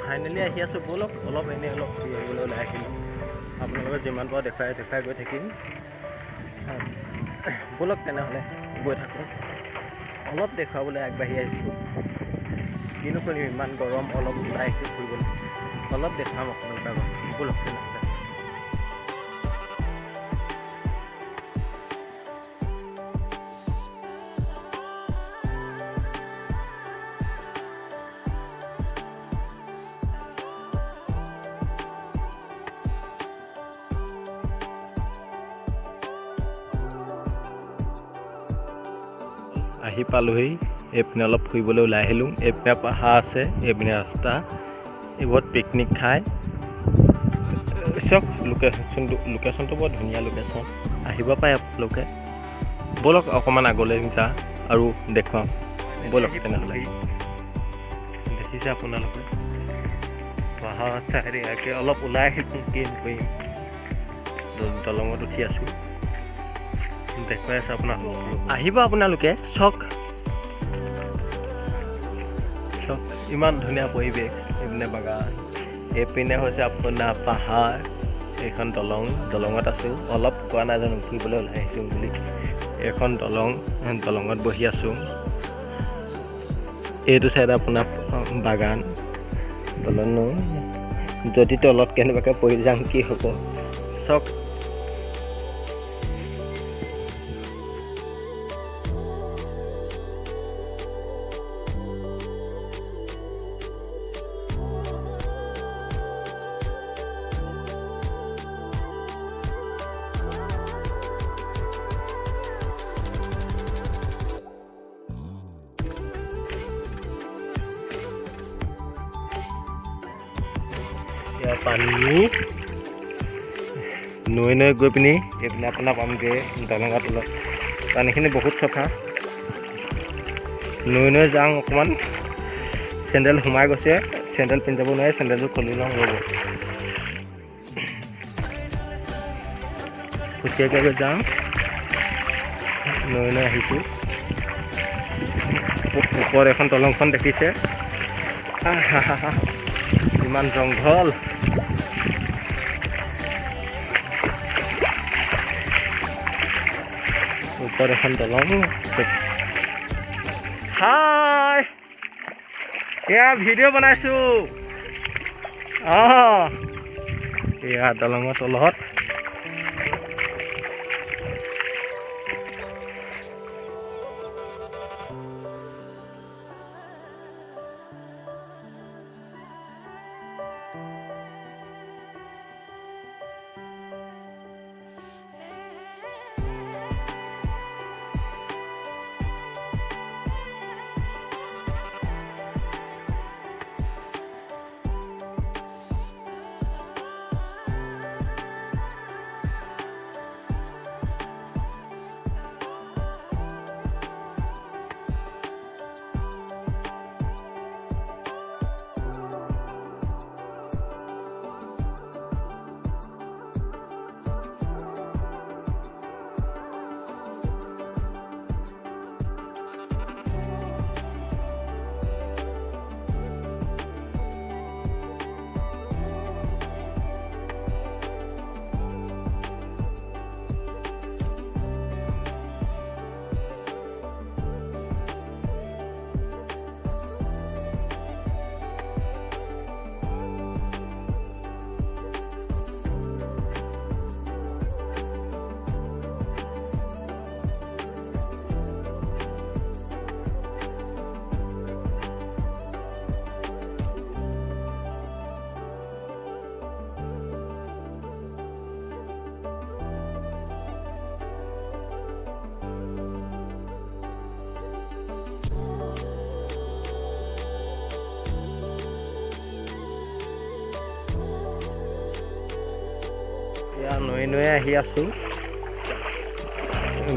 Finally আহি আছোঁ, ব'লক অলপ এনেই অলপ ফুৰি আহিবলৈ ওলাই আহিলোঁ। আপোনালোকে যিমান পাৰোঁ দেখুৱাই গৈ থাকিম। ব'লক তেনেহ'লে গৈ থাকোঁ। অলপ দেখুৱাবলৈ আগবাঢ়ি আহিছোঁ। কিনো কৰিম, ইমান গৰম, অলপ ওলাই আহিছোঁ ফুৰিবলৈ। অলপ দেখুৱাম আপোনালোকৰ আগত, ব'লক তেনেহ'লে। আহি পালোহি, এইপিনে অলপ ফুৰিবলৈ ওলাই আহিলোঁ। এইপিনে পাহাৰ আছে, এইপিনে ৰাস্তা, এইবোৰত পিকনিক খাই চাওক। লোকেশ্যনটো বৰ ধুনীয়া লোকেশ্যন, আহিব পাৰে আপোনালোকে। ব'লক অকণমান আগলৈ যা আৰু দেখুৱাম, ব'লক তেনেহ'লে। দেখিছে আপোনালোকে পাহাৰ চাইডে ইয়াকে অলপ ওলাই আহিছোঁ। কি কৰিম, দলঙত উঠি আছোঁ, দেখুৱাই আছে আপোনালোক। আহিব আপোনালোকে চাওক, ইমান ধুনীয়া পৰিৱেশ। এইপিনে বাগান, এইপিনে হৈছে আপোনাৰ পাহাৰ, এইখন দলঙত আছোঁ। অলপ কোৱা নাই জানো ফুৰিবলৈ ওলাই আহিছোঁ বুলি। এইখন দলঙত বহি আছোঁ। এইটো চাইডে আপোনাৰ বাগান, দলং। যদি তলত কেনেবাকৈ পৰি যাম কি হ'ব চাওক। ইয়াৰ পানী নৈ গৈ পিনি এইপিনে আপোনাৰ পামগৈ দলঙৰ তলত। পানীখিনি বহুত চফা। নৈ যাওঁ অকণমান। চেণ্ডেল সোমাই গৈছে, চেণ্ডেল পিন্ধি যাব নোৱাৰে, চেণ্ডেলযোৰ খুলি লওঁ ৰ'ব। খোজকাঢ়ি গৈ যাওঁ, নৈ আহিছোঁ। ওপৰত এখন দলংখন দেখিছে, ইমান জংঘল। ওপৰত এখন দলং। হাই, এয়া ভিডিঅ' বনাইছোঁ। এয়া দলঙৰ তলত। এয়া নৈ আহি আছোঁ।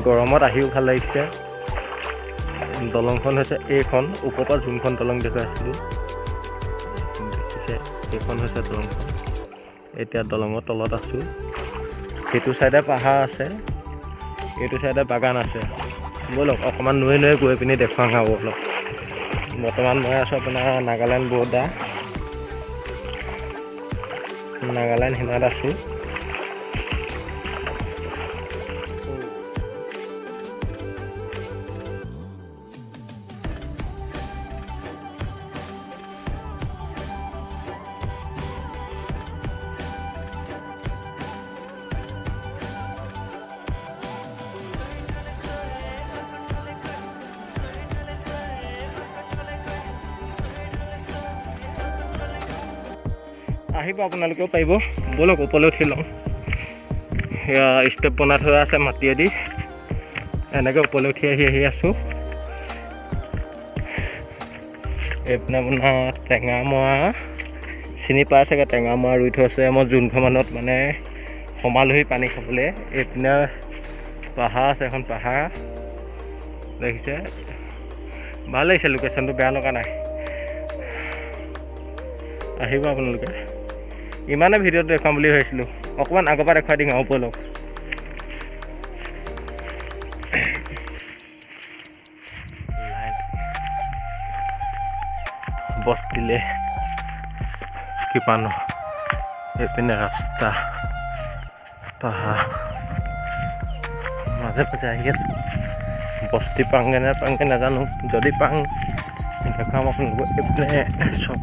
গৰমত আহিও ভাল লাগিছে। দলংখন হৈছে এইখন, ওপৰৰ পৰা যোনখন দলং দেখুৱাই আছিলোঁ দেখিছে, এইখন হৈছে দলংখন। এতিয়া দলঙৰ তলত আছোঁ। সেইটো চাইডে পাহাৰ আছে, এইটো চাইডে বাগান আছে। ব'লক অকণমান নৈ গৈ পিনি দেখুৱাওঁ আৰু অলপ। বৰ্তমান মই আছোঁ আপোনাৰ নাগালেণ্ড বৰ্ডাৰ। নাগালেণ্ড সীমাত আছোঁ। আহিব আপোনালোকেও পাৰিব, ব'লক ওপৰলৈ উঠি লওঁ। সেয়া ষ্টেপ বনাই থোৱা আছে মাটিয়েদি, এনেকৈ ওপৰলৈ উঠি আহি আছোঁ। এইপিনে আপোনাৰ টেঙামৰা চিনি পাই চাগে, টেঙামৰা ৰুই থৈছে। মই যোনঘৰ মানত মানে সমালোহি পানী খাবলৈ। এইপিনে পাহাৰ আছে, এখন পাহাৰ দেখিছে, ভাল লাগিছে লোকেশ্যনটো, বেয়া লগা নাই। আহিব আপোনালোকে। ইমানে ভিডিঅ'ত দেখুৱাম বুলি ভাবিছিলোঁ, অকণমান আগৰ পৰা দেখুৱাই দিম আৰু ওপৰলৈ। বস্তিলে কিমান এইপিনে ৰাস্তা, পাহাৰ মাজে মাজে আহি আছে। বস্তি পাংগে নাজানো, যদি পাং দেখাম আপোনালোকক। এইপিনে চক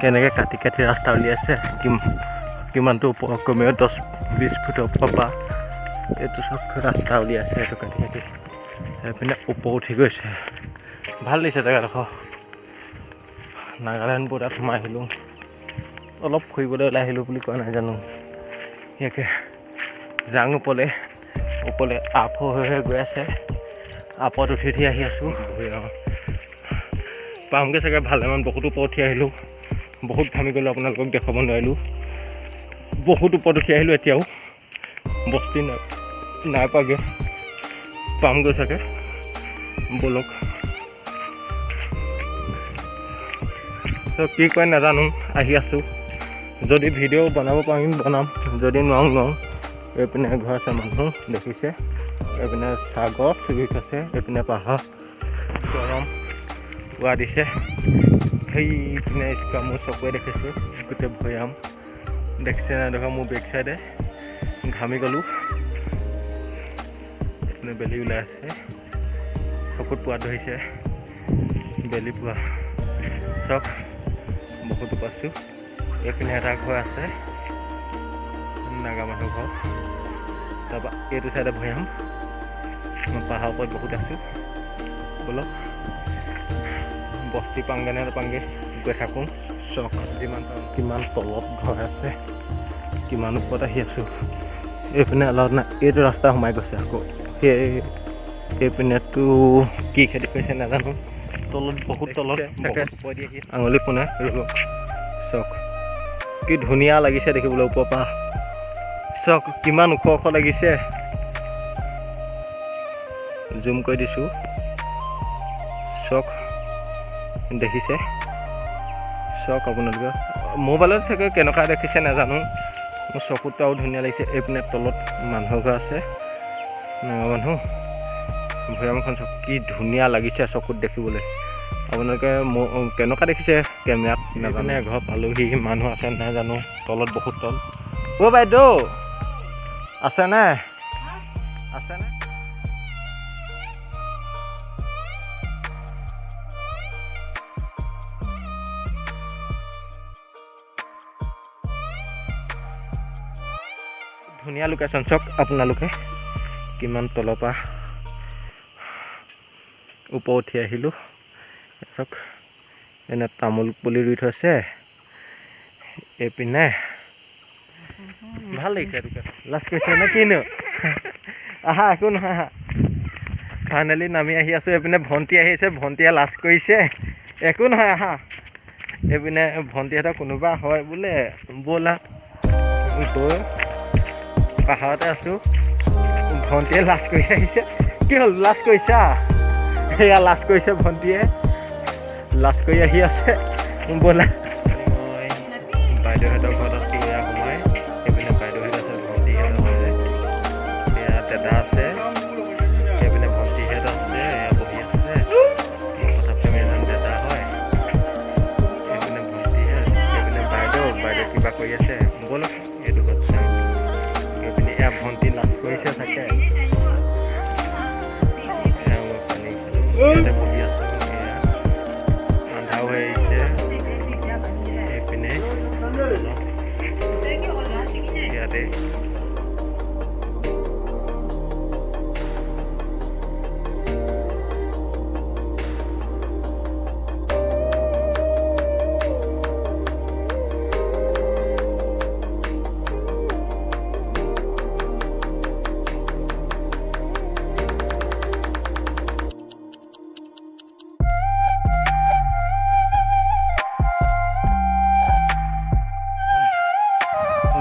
কেনেকৈ কাটি কাটি ৰাস্তা উলিয়াইছে, কিমানটো ওপৰ, কমেও 10-20 ফুট ওপৰৰ পৰা এইটো চব ৰাস্তা উলিয়াইছে, এইটো কাটি কাটি এইপিনে ওপৰ উঠি গৈছে। ভাল লাগিছে জেগাডোখৰ। নাগালেণ্ড বৰ্ডাৰত সোমাই আহিলোঁ, অলপ ফুৰিবলৈ ওলাই আহিলোঁ বুলি কোৱা নাই জানো। ইয়াকে যাং ওপৰলৈ আপ হৈ গৈ আছে। আপত উঠি আহি আছোঁ। পামগৈ চাগে ভালেমান, বহুত ওপৰত উঠি আহিলোঁ, বহুত ঘামি গ'লোঁ, আপোনালোকক দেখাব নোৱাৰিলোঁ। বহুত ওপৰত উঠি আহিলোঁ, এতিয়াও বস্তি নাই পাগে, পামগৈ চাগে। ব'লক। কি কয় নাজানো, আহি আছোঁ। যদি ভিডিঅ' বনাব পাৰিম বনাম, যদি নোৱাৰোঁ। এইপিনে ঘৰ আছে, মানুহ দেখিছে। এইপিনে চাহ গছ ৰুই থৈছে, এইপিনে পাহাৰ গৰম পোৱা দিছে। সেইপিনে স্কা মোৰ চকুৱে দেখিছোঁ, গোটেই ভৈয়াম দেখিছে নাই দেখা। মোৰ বেক চাইডে ঘামি গ'লোঁ। এইপিনে বেলি ওলাই আছে, চকুত পোৱা ধৰিছে বেলি পোৱা। চক বহুতো পাইছোঁ। এইপিনে এটা ঘৰ আছে, নাগা মানুহ ঘৰ। তাৰপৰা এইটো চাইডে ভৈয়াম। মই পাহাৰৰ ওপৰত বহুত আছোঁ। ব'লক বস্তি পাংগে নে নাপাংগে গৈ থাকোঁ। চক কিমান তলত ঘৰ আছে, কিমান ওপৰত আহি আছোঁ। এইপিনে অলপ নাই, এইটো ৰাস্তা সোমাই গৈছে আকৌ। এইপিনেতো কি খেতি কৰিছে নাজানো, তলত বহুত তলত আঙুলি পোনে। চক কি ধুনীয়া লাগিছে দেখিবলৈ ওপৰৰ পৰা। চক কিমান ওখ লাগিছে, জুম কৰি দিছোঁ। চক দেখিছে, চক আপোনালোকে মোবাইলত চাগে কেনেকুৱা দেখিছে নাজানো, মোৰ চকুতো আৰু ধুনীয়া লাগিছে। এইপিনে তলত মানুহৰ ঘৰ আছে, নাগা মানুহ। ভৈয়ামখন চক কি ধুনীয়া লাগিছে চকুত দেখিবলৈ। আপোনালোকে কেনেকুৱা দেখিছে কেমেৰাত নাজানে। ঘৰ পালোহি, মানুহ আছে নাই জানো, তলত বহুত তল। অ' বাইদেউ আছেনে? আছেনে? ধুনীয়া লোকেশ্যন চাওক আপোনালোকে, কিমান তলৰ পৰা ওপৰ উঠি আহিলোঁ। চাওক এনে তামোল পুলি ৰুই থৈছে। এইপিনে ভাল লাগিছে। লাজ কৰিছে নে কিনো? আহা, একো নহয়, আহা। ফাইনেলি নামি আহি আছোঁ। এইপিনে ভণ্টি আহিছে, ভণ্টিয়ে লাজ কৰিছে। একো নহয়, আহা। এইপিনে ভণ্টিহঁতৰ কোনোবা হয় বোলে, ব'লা গৈ পাহাৰতে আছোঁ। ভণ্টিয়ে লাজ কৰি আহিছে। কি হ'ল, লাজ কৰিছা? সেয়া লাজ কৰিছে ভণ্টিয়ে, লাজ কৰি আহি আছে। ব'লা মই বাইদেউহঁতৰ ঘৰত আছোঁ। এয়া সোমাই সেইপিনে বাইদেউহঁত আছে, ভণ্টিহঁত আছে, এয়া দাদা আছে, সেইপিনে ভণ্টিহঁত আছে, এয়া বহি আছে। কথা প্ৰেমী এজন দাদা হয়, সেইপিনে ভণ্টিহঁত, সেইপিনে বাইদেউ কিবা কৰি আছে। ইয়াতে বহি আছোঁ এয়া আন্ধাও হৈ আহিছে এইপিনে ইয়াতে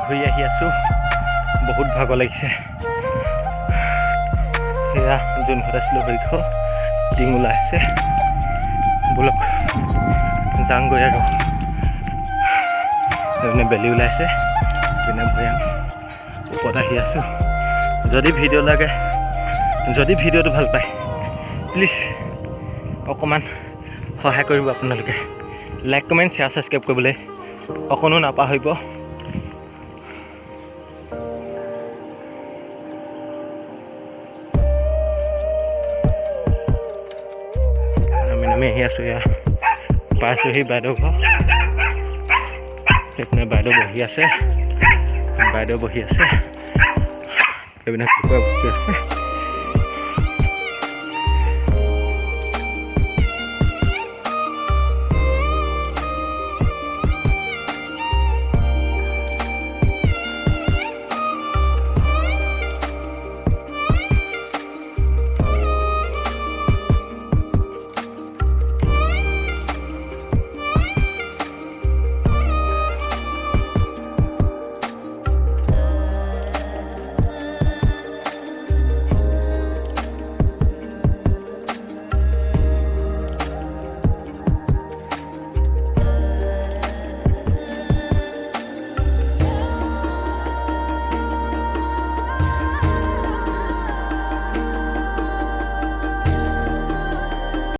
ঘূৰি আহি আছোঁ বহুত ভাগৰ লাগিছে সেয়া যোনঘৰত আছিলোঁ হৰিখ টিং ওলাই আছে ব'লক যাওঁগৈ আৰু এইপিনে বেলি ওলাইছে এইপিনে ভৈয়াম ওপৰত আহি আছোঁ যদি ভিডিঅ' লাগে যদি ভিডিঅ'টো ভাল পায় প্লিজ অকণমান সহায় কৰিব আপোনালোকে লাইক কমেণ্ট শ্বেয়াৰ ছাবস্ক্ৰাইব কৰিবলৈ অকণো নাপাহৰিব আমি আহি আছোঁ এয়া পাইছোঁহি বাইদেউ ঘৰ সেইপিনে বাইদেউ বহি আছে এইপিনে কুকুৰা বহি আছে